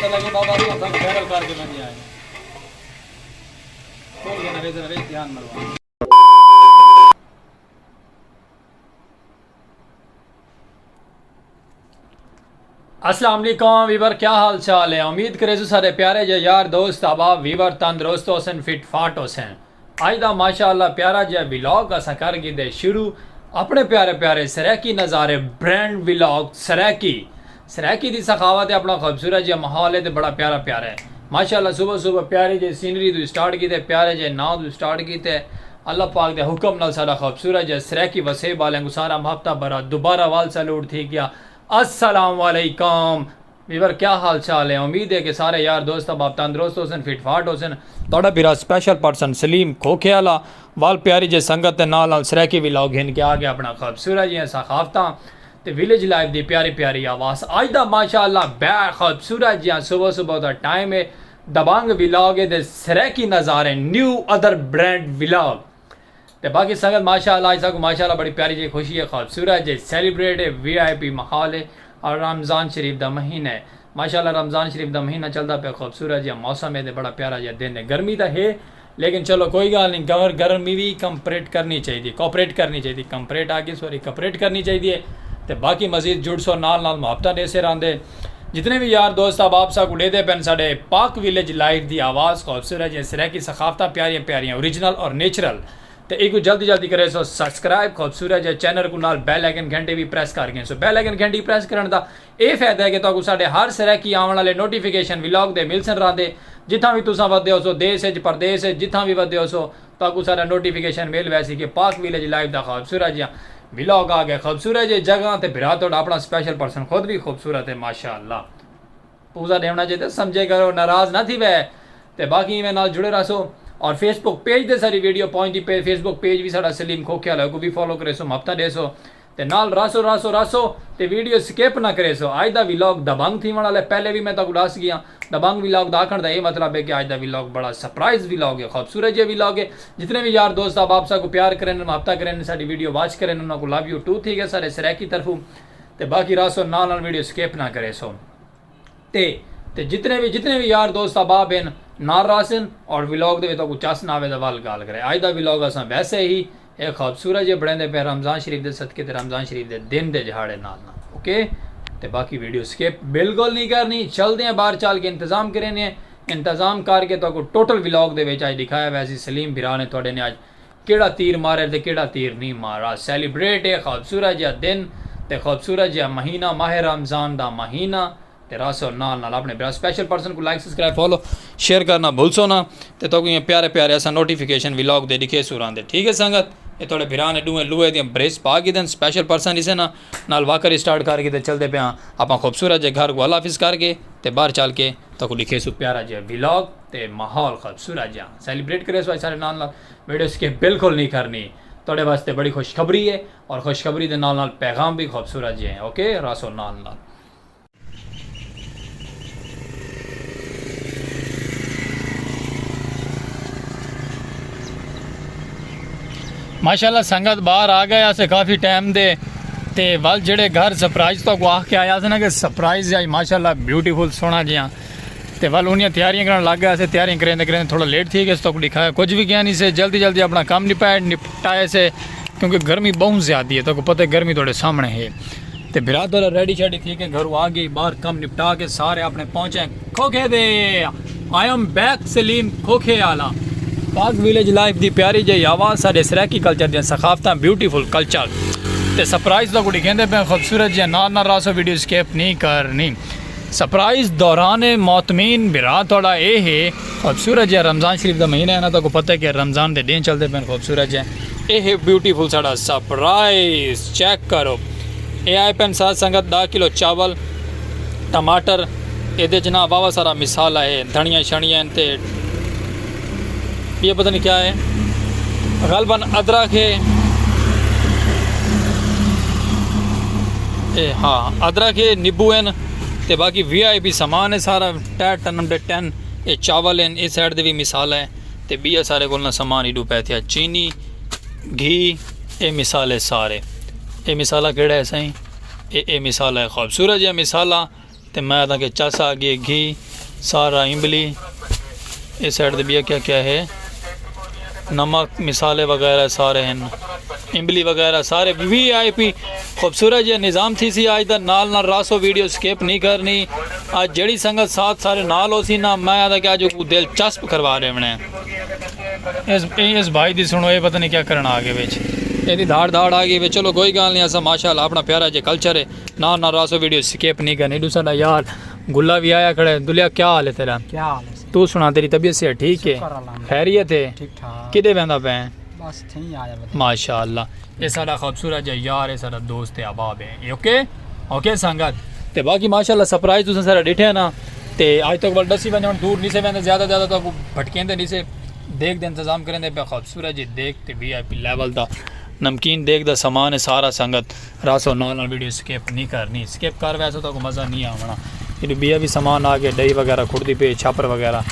पता लगे बाबा भी हम वायरल करके बन जाए खोल के नरे ध्यान मरवा। अस्सलाम वालेकुम वीवर, क्या हाल चाल है। उम्मीद करे जो सारे प्यारे जो यार दोस्त अहबाब वीवर तंदुरुस्त होसन फिट फाट होसन। आज दा माशाअल्लाह प्यारा जो व्लॉग असा कर दे शुरू अपने प्यारे प्यारे सराकी नज़ारे ब्रांड व्लॉग सराकी दी सखावत है, अपना खूबसूरत जो माहौल है तो बड़ा प्यारा प्यारा है माशाअल्लाह। सुबह सुबह प्यारे जो सीनरी तो स्टार्ट की प्यारे जो नाव तो स्टार्ट किए अल्लाह पाक दे हुक्म नाल सारा खूबसूरत जो सराकी वसेब वाले को सारा हफ्ता भरा दोबारा वाल सैल्यूट थी गया। अस्सलाम वालेकुम वीवर, क्या हाल चाल है। उम्मीद है कि सारे यार दोस्त अब आप तंदुरुस्त होसन फिट फाट होसन। थोड़ा मेरा स्पेशल पर्सन सलीम खोखे वाला वाल प्यारी जे संगत के नाल सराकी व्लॉग घिन के आ गया अपना खूबसूरत जी सखाफत ते विलेज लाइफ दी प्यारी प्यारी आवाज़। आज दा माशाअल्लाह बै खूबसूरत जी सुबह सुबह का टाइम है। दबंग व्लॉग है सराकी नज़ारे न्यू अदर ब्रांड व्लॉग तो बाकी संगत माशाअल्लाह आज तक माशाअल्लाह बड़ी प्यारी जी खुशी है खूबसूरत जी सेलिब्रेट है VIP माहौल है और रमज़ान शरीफ का महीना है माशाअल्लाह। रमज़ान शरीफ का महीना चलता पे खूबसूरत जी मौसम है बड़ा प्यारा जी दिन है। गर्मी तो है लेकिन चलो कोई गल नहीं, गर्मी भी कंपरेट करनी चाहिए कॉपरेट करनी चाहिए कंपरेट आगे सॉरी कॉपरेट करनी चाहिए तो बाकी मजीद जुड़ सो नाल मुहब्बत दे से रंदे जितने भी यार दोस्त अब आप सब उड़े पैन साढ़े पाक विलेज लाइफ की आवाज़ खूबसूरत जी सराकी सखाफत प्यारियां प्यारियां ओरिजिनल और नेचुरल तो एक जल्दी जल्दी करे सो सब्सक्राइब खूबसूरत जो चैनल को नाल बैल आइकन घंटे भी प्रेस कर गए। सो बैल आइकन घंटी प्रेस करने का यह फायदा है कि तुहानू साडे हर सराकी आने वाले नोटिफिकेशन व्लॉग दे मिलसन रहिंदे। जिथा भी तुसां वधदे हो सो देश परदेश जिथा भी वधदे हो सो तुहानू सारा नोटिफिकेशन मिल वैसी कि पाक विलेज लाइफ का खूबसूरत जिहा व्लॉग आ गया खूबसूरत जी जगह तो बिरा थोड़ा अपना स्पेशल पर्सन खुद भी खूबसूरत है माशाअल्लाह। पूजा देना चाहिए समझे करो नाराज़ ना थी वै तो बाकी मैं नाल जुड़े रहो और फेसबुक पेज दे सारी वीडियो पहुंचती पे फेसबुक पेज भी साड़ा सलीम खोखे वाला को भी फॉलो करे सो हफ्ता दे सो ते नाल रासो ते वीडियो स्किप ना करे सो। आज दा व्लॉग दबंग थी वाला पहले भी मैं तो दस गया दबंग व्लॉग दा आखण दा ये मतलब है कि आज दा व्लॉग बड़ा सरप्राइज व्लॉग है खूबसूरत जी व्लॉग है। जितने भी यार दोस्त आप सबको प्यार करें हफ्ता करें साड़ी वीडियो वॉच करें उन्होंने को लव यू टू थी गया सारे सराकी तरफों ते बाकी रासो नाल वीडियो स्किप ना करे सो ते जितने भी यार दोस्त अबाब हैं नार रासन और व्लॉग दे तो चस ना आवे वाल गाल करे। आज का व्लॉग असा वैसे ही एक खूबसूरत जे बढ़े पे रमज़ान शरीफ के सदके रमज़ान शरीफ के दिन के दिहाड़े नाल ओके तो बाकी वीडियो स्किप बिल्कुल नहीं करनी। चलते हैं बाहर चल के इंतजाम करें इंतजाम करके तो टोटल व्लॉग दे आज दिखाया वैसे सलीम बिरा ने थोड़े ने आज केड़ा तीर मारे तो केड़ा तीर नहीं मारा। सेलिब्रेट है खूबसूरत जहा दिन तो खूबसूरत जहा महीना माह रमज़ान का महीना रासो नाल अपने बिरा स्पेशल पर्सन को लाइक सब्सक्राइब फॉलो शेयर करना भूल सो ना तो ये प्यारे प्यारे ऐसा नोटिफिकेशन व्लॉग दे दिखे सुरांदे ठीक है संगत। ये थोड़े बिरा ने डूए लूए दियाँ ब्रेस पा के दिन स्पेशल पर्सन इसे ना नाल वाकर स्टार्ट करके तो चलते पे आप खूबसूरत जे घर को अल्लाह हाफिज़ करके तो बाहर चल के तो लिखे सो प्यारा जो व्लॉग तो माहौल खूबसूरत जहा सेलिब्रेट करे सो सारे नाल वीडियो इसके बिल्कुल नहीं करनी थोड़े वास्ते बड़ी खुशखबरी है और खुशखबरी के नाल पैगाम भी खूबसूरत जे हैं ओके रासो नाल माशाल्लाह संगत बाहर आ गया से काफ़ी टाइम दे ते वल जेड़े घर सरप्राइज तो को आख के आया से ना कि सरप्राइज आई माशाल्लाह ब्यूटीफुल सोना जिया ते वल उन्हें तैयारियां करने लग गया से तैयारियां करें थोड़ा लेट थी गए तो दिखाया कुछ भी क्या नहीं से जल्दी अपना काम निपटाए से क्योंकि गर्मी बहुत ज़्यादा है तो पता है गर्मी थोड़े सामने है तो बिरा थोड़ा रेडी शेडी थी के घर आ गई बाहर कम निपटा के सारे अपने पहुँचे खोखे दे आई एम बैक सलीम खोखे आला पाक विलेज लाइफ की प्यारी जी आवाज़ साढ़े सराकी कल्चर दी सखाफत ब्यूटीफुल कल्चर तो सरप्राइज तो कुछ कहते पे खूबसूरत जी नाल रासो वीडियो स्किप नहीं करनी। सरप्राइज दौरान मोतमीन बिरा थोड़ा ये है खूबसूरत जी रमज़ान शरीफ का महीना है ना तो पता है कि रमज़ान के दिन चलते पे खूबसूरत जी ये है ब्यूटीफुल साड़ा सरप्राइज चेक करो। ये आए पेन सात संगत 10 किलो चावल टमाटर ये ना वावा सारा मिसाला है धनिया शनिया ये पता नहीं क्या है गलबन अदरक है हाँ अदरक है नींबू है तो बाकी VIP सामान है सारा 10 ये चावल हैं इस साइड दे भी मिसाल है तो भी सारे को सामान इडू पै थे चीनी घी ये मिसाल है सारे ये मिसाला केड़ा है सही ये मिसाला है खूबसूरत जहा मिसाला तो मैं के चस आ गई घी सारा इमली, इस साइड भी क्या क्या है, नमक मिसाले वगैरह सारे हैं, इमली वगैरह सारे VIP खूबसूरत जो निज़ाम थी सी आज दा नाल नाल रासो वीडियो स्किप नहीं करनी। आज जड़ी संगत साथ सारे नाल हो सी ना, मैं आदा कि आज दिलचस्प करवा रहे बने। इस भाई दी सुनो, ये पता नहीं क्या करना आगे बिच, यदि धाड़ धाड़ आ गई वे। चलो कोई गल नहीं, असा माशाल्लाह अपना प्यारा जो कल्चर है ना ना रासो वीडियो स्किप नहीं करनी। दूसरा यार गुल्ला भी आया खड़े। दुलिया क्या हाल है तेरा? क्या हाल है? तू सुना, तेरी तबीयत से ठीक है? खैरियत है? ठीक ठाक। किदे बंदा पे? बस थी आया माशाल्लाह। ये सारा खूबसूरत है यार, ये सारा दोस्त है अहबाब है। ओके ओके संगत ते बाकी माशाल्लाह सरप्राइज तुसें सारा डिठे ना ते आज तक बल दसी बंदे दूर नहीं से बंदे ज़्यादा तो भटकेंदे नहीं से देख दे इंतजाम करेंदे पे खूबसूरत जी देख ते VIP लेवल दा नमकीन देख दा सामान है सारा। संगत रासो नाल वीडियो स्किप नहीं करनी, स्किप कर वैसे तो मज़ा नहीं आना। ये बिया भी सामान आ गया, दही वगैरह खुड़दी पे छापर वगैरह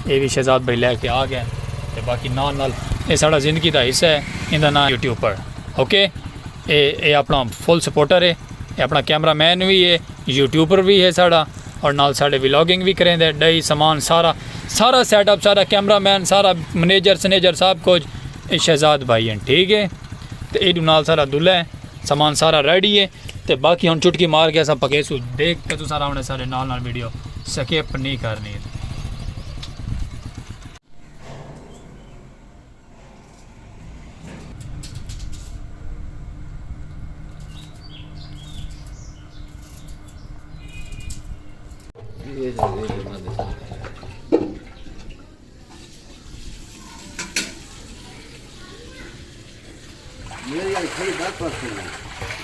ये भी शहजाद भाई लैके आ गए। तो बाकी नाल ये साड़ा ज़िंदगी का हिस्सा है, इनका नाम यूट्यूब पर। ओके ये अपना फुल सपोर्टर है, ये अपना कैमरा मैन भी है, यूट्यूबर भी है साड़ा, और नाल साढ़े व्लॉगिंग भी करें दे। दही सामान सारा सारा सेटअप सारा कैमरा मैन सारा मैनेजर सनेजर सब कुछ ये शहजाद भाई हैं। ठीक है तो ये नाल सारा दुल्हा है, सामान सारा रेडी है। तो बाकी हम चुटकी मार के सब पकेसू देख के तो सारा हमने सारे नाल वीडियो स्किप नहीं करनी।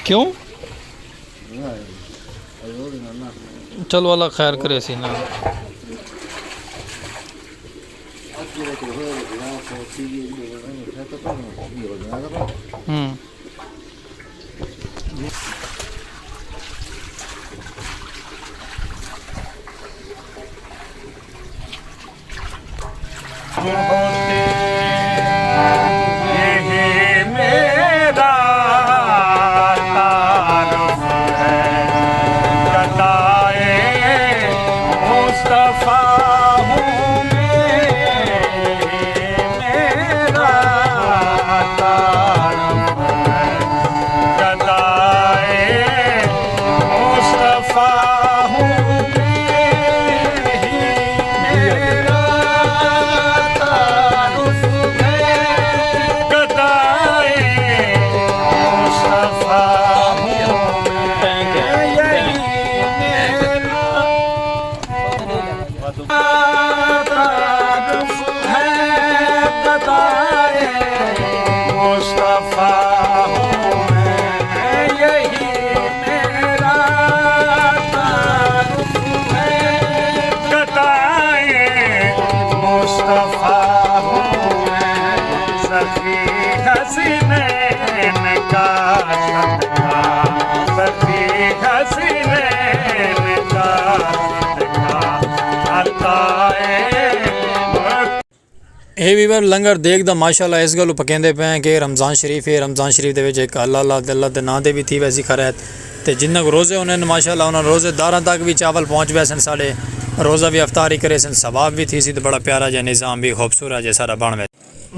क्यों? चलो अल्लाह खैर करे सी ना। ਇਹ ਵੀ ਵਾਰ ਲੰਗਰ ਦੇਖਦਾ ਮਾਸ਼ਾਅੱਲਾ ਇਸ ਗੱਲੋਂ ਪਕਾਉਂਦੇ ਪਏ ਕਿ ਰਮਜ਼ਾਨ ਸ਼ਰੀਫ ਹੈ। ਰਮਜ਼ਾਨ ਸ਼ਰੀਫ ਦੇ ਵਿੱਚ ਇੱਕ ਅੱਲਾਹ ਦੇ ਨਾਂ ਦੇ ਵੀ ਥੀ ਵੈਸੀ ਖੈਰਤ ਤੇ ਜਿੰਨਾ ਕੋ ਰੋਜ਼ੇ ਉਹਨਾਂ ਨੇ ਮਾਸ਼ਾਅੱਲਾ ਉਹਨਾਂ ਰੋਜ਼ੇਦਾਰਾਂ ਤੱਕ ਵੀ ਚਾਵਲ ਪਹੁੰਚ ਗਏ ਸਨ। ਸਾਡੇ रोज़ा भी अफ्तारी करे सन, सवाब भी थी सी, तो बड़ा प्यारा जहा निज़ाम भी खूबसूरत जहा सारा बन गया।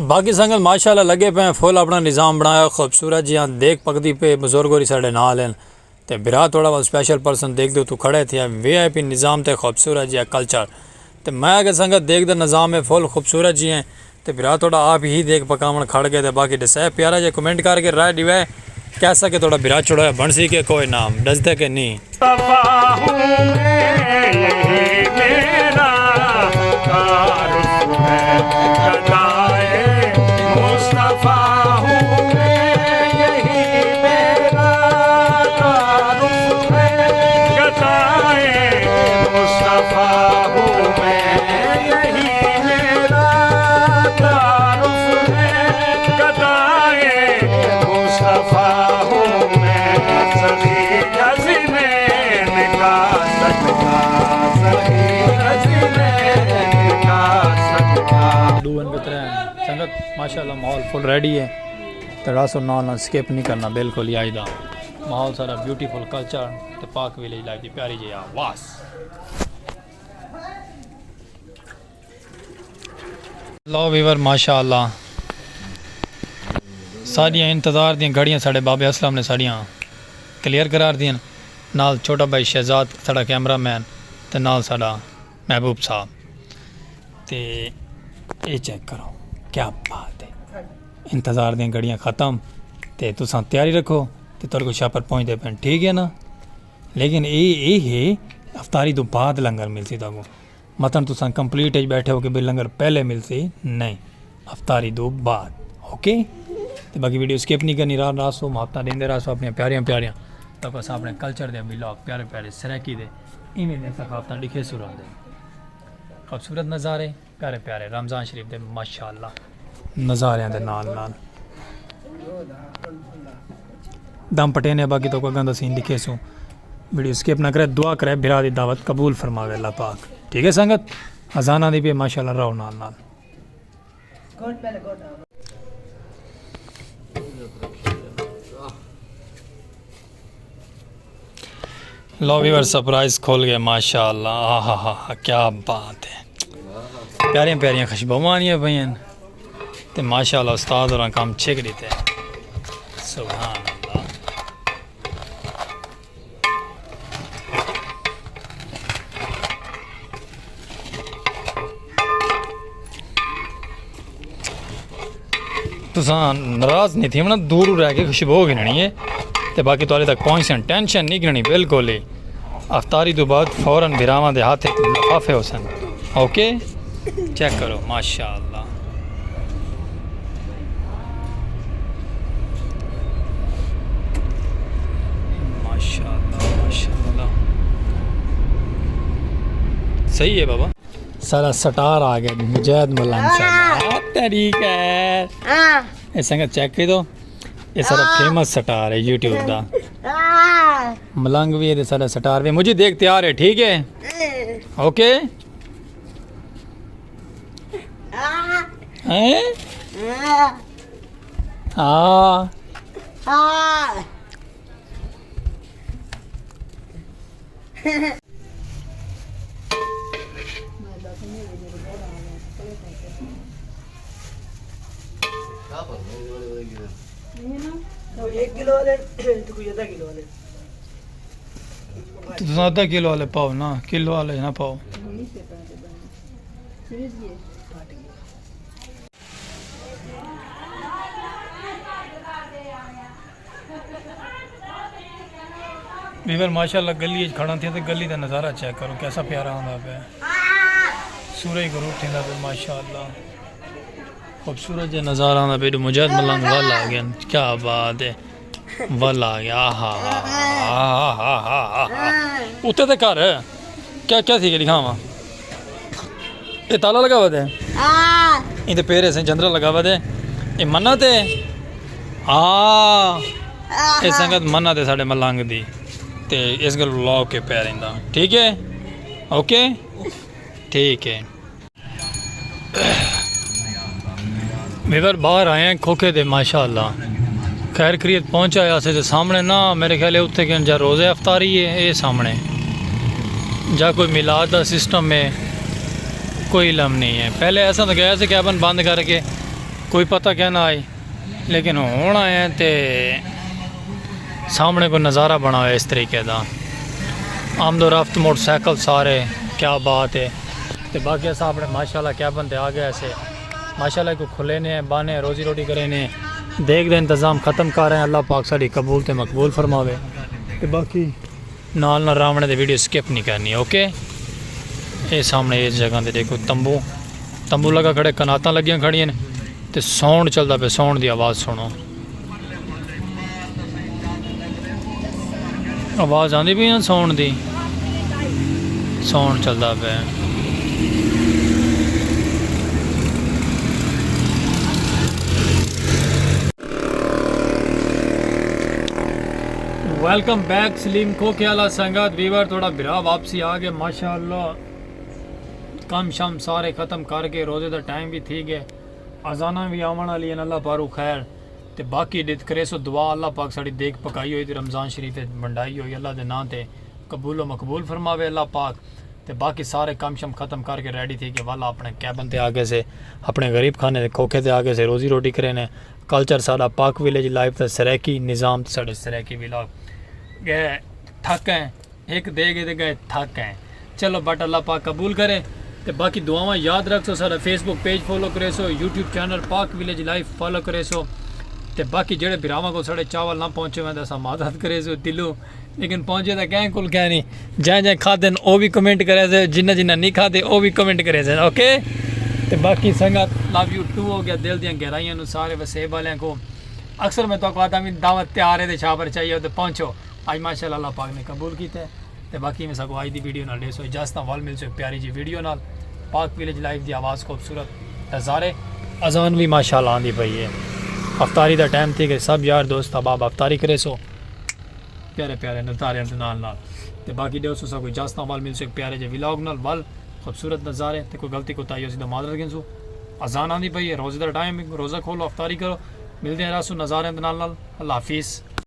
बाकी संगत माशाल्लाह लगे पे फुल अपना निज़ाम बनाया खूबसूरत जिहा देख पकदी पे बुजुर्ग होरी साढ़े नाल हैं। तो बिरा थोड़ा बहुत स्पेशल पर्सन देख दो तू खड़े थे VIP निज़ाम ते खूबसूरत जिहा कल्चर। तो मैं अगर संगत देख दो निज़ाम है फुल खूबसूरत जी हैं। तो बिरा थोड़ा आप ही देख पकावन खड़ गए। तो बाकी दसा प्यारा जहा कमेंट करके राय दिवा कैसा कि थोड़ा बिरा छुड़ाया बन सी के कोई नाम दसदे के नहीं। संगत माशाल्लाह माहौल फुल रेडी है। तो रासो ना स्किप नहीं करना बिल्कुल ही आईदा माहौल सारा ब्यूटीफुल कल्चर तो पाक विलेज लाइक दी प्यारी जी आवाज़। लो वीवर माशाअल्लाह सारियां इंतज़ार दी घड़ियां साढ़े बाबे असलम ने सारियां क्लियर करार दियां नाल छोटा भाई शहजाद साड़ा कैमरामैन ते नाल साड़ा महबूब साहब ते ये चेक करो क्या बात है इंतज़ार दी घड़ियां ख़त्म ते तुसां तैयारी रखो ते तुहाडे को छापर पहुंचदे पैन ठीक है ना लेकिन ये है अफ्तारी तो बाद लंगर मिलसी तुहानू मतन तुसां कंप्लीट बैठे हो कि भाई लंगर पहले मिलसी नहीं अफ्तारी तो बाद ओके तो बाकी वीडियो स्किप नहीं करनी रात रात सो मुहब्बत देंदे रहो अपनी प्यारियां प्यारियां तक अस अपने कल्चर दे ब्लॉग प्यारे प्यारे सराकी दे इवें दे सखावतां लिखे सुरा दे खूबसूरत नज़ारे प्यारे प्यारे रमज़ान शरीफ दे माशाअल्लाह नज़ारियां दे नाल नाल दम पटेने बाकी तो कोई गंदा सीन दिखे सो वीडियो स्किप ना करे दुआ करे बिरा दी दावत कबूल फरमावे अल्लाह पाक ठीक है संगत अजाना दी भी माशाअल्लाह रहो नाल नाल लो व्यूअर सरप्राइज खोल गए माशाअल्लाह हा हा हा क्या बात है प्यारियां प्यारियां खुशबुआं आनियां पईयां ते माशाअल्लाह उस्ताद होरां काम छेक दिते सुभान अल्लाह तुसां नाराज नहीं थी ना दूर रह के खुशबू गिननी है तो बाकी तुहाडे तक पहुंचन टेंशन नहीं गिननी बिल्कुल ही अफ्तारी तो बाद फौरन बिरावां दे हाथ लिफाफे हो सन ओके चेक करो माशाअल्लाह माशाअल्लाह माशाअल्लाह सही है बाबा सारा सटार आ गया मुजाहिद मलंग साहब तरीका है ये संगत चेक कर दो ये सारा फेमस सटार है यूट्यूब का मलंग भी है सारा सटार भी मुझे देख तैयार है ठीक है ओके हाँ तो आधा किलो वाले पाओ ना किलो वाले ना पाओ वीवर माशाल्लाह गली खड़ा थे तो गली का नज़ारा चेक करो कैसा प्यारा आंदा पे सूरज गुरूब थींदा पे माशाल्लाह खूबसूरत जो नज़ारा आंदा पे मुजाहिद मलंग वाल आ गया क्या बात है वाल आ गया हा हा हा उत्ते ते घर क्या क्या थी लिखावा ये ताला लगा हुआ थे इधर पेरे से चंद्रा लगा हुआ थे ये मन्नत है ये संगत मन्नत है साढ़े मलंग दी ते इस गल लॉ के पैर इंदा ठीक है ओके ठीक है मेवर बाहर आए हैं खोखे दे माशाअल्लाह खैर खरीत पहुंचा ऐसे तो सामने ना मेरे ख्याल उत्थे के जा रोज़े अफ्तारी है ये सामने जा कोई मिलाद का सिस्टम है कोई इलम नहीं है पहले ऐसा तो गया से कैबन बंद करके कोई पता क्या ना आई लेकिन हुण आए हैं तो सामने कोई नज़ारा बना हुआ इस तरीके का आमदो रफ्त मोटरसाइकिल सारे क्या बात है तो बाकी अस अपने माशाल्लाह कैबन ते आ गए ऐसे माशाल्लाह को खुले ने बाने रोज़ी रोटी करे ने देख दे इंतज़ाम ख़त्म कर रहे हैं अल्लाह पाक साड़ी कबूल ते मकबूल फरमावे तो बाकी नाल ना रावणे दे वीडियो स्किप नहीं करनी ओके ये सामने इस जगह ते देखो तंबू तंबू लगा खड़े कनातां लगियां खड़ियां ने ते साउंड चलदा पे साउंड दी आवाज़ सुनो आवाज़ आंदी पई ना साउंड दी साउंड चलदा पे वेलकम बैक सलीम को क्या ला संगत वीवर थोड़ा बिरा वापसी आ गए माशाअल्लाह कम शम सारे ख़त्म करके रोज़े का टाइम भी थी गए अजाना भी आवन वाली है अल्लाह पारू खैर ते बाकी दित करे सो दुआ अल्लाह पाक साड़ी देख पकाई हुई थी रमज़ान शरीफ वंडाई हुई अल्लाह के नाम ते कबूलो मकबूल फरमावे अल्लाह पाक ਤੇ ਬਾਕੀ ਸਾਰੇ ਕੰਮ ਸ਼ਮ ਖਤਮ ਕਰਕੇ ਰੈਡੀ ਥी कि वाला अपने कैबन ते आगे से अपने गरीब खाने दे खोखे ते आगे से रोजी रोटी करे ने कल्चर साडा पाक विलेज लाइफ दा सरैकी निज़ाम ते साडे सरैकी विलाग गए थक हैं एक दे गए ते गए थक हैं चलो बट अल्लाह पाक कबूल करे ते बाकी दुआवां याद रखो साडा फेसबुक पेज फॉलो करे सो यूट्यूब चैनल पाक विलेज लाइफ फॉलो करे सो ते बाकी जेड़े बिरावां को साढ़े चावल ना पहुँचे हुए असा मदद करे सो दिलो लेकिन पहुँचे तो कैं कोल क्या नहीं जै जै खादे वो भी कमेंट करे से जिन्ना जिन्ना नहीं खाते वो भी कमेंट करे से ओके ते बाकी संगत लव यू टू हो गया दिल दियां गहराइयां सारे वसेब वाले को अक्सर मैं तो कहता भी दावत तैयार है तो छापर चाहिए तो पहुँचो अज माशाअल्लाह अल्लाह पाक ने कबूल किया तो बाकी मैं सगो अज की वीडियो नाल दे सो इजाजत वाल मिल सो प्यारी जी वीडियो नाल पाक विलेज लाइफ की आवाज़ खूबसूरत नज़ारे अजान भी माशाअल्लाह आँदी पई है अफ्तारी का टाइम थी कि सब यार दोस्त अबाब अफ्तारी करे सो प्यारे प्यारे नज़ारे नाल ते बाकी दो सो कोई इजाजत वाल मिल सो प्यारे जे विलॉग नाल वाल खूबसूरत नज़ारे ते कोई गलती कोताही हो सीधा माजरत गिनसू अजान आँदी पई है रोज़े का टाइम रोज़ा खोलो अफ्तारी करो मिलते हैं रासू नज़ारे नाल अल्लाह हाफिज़।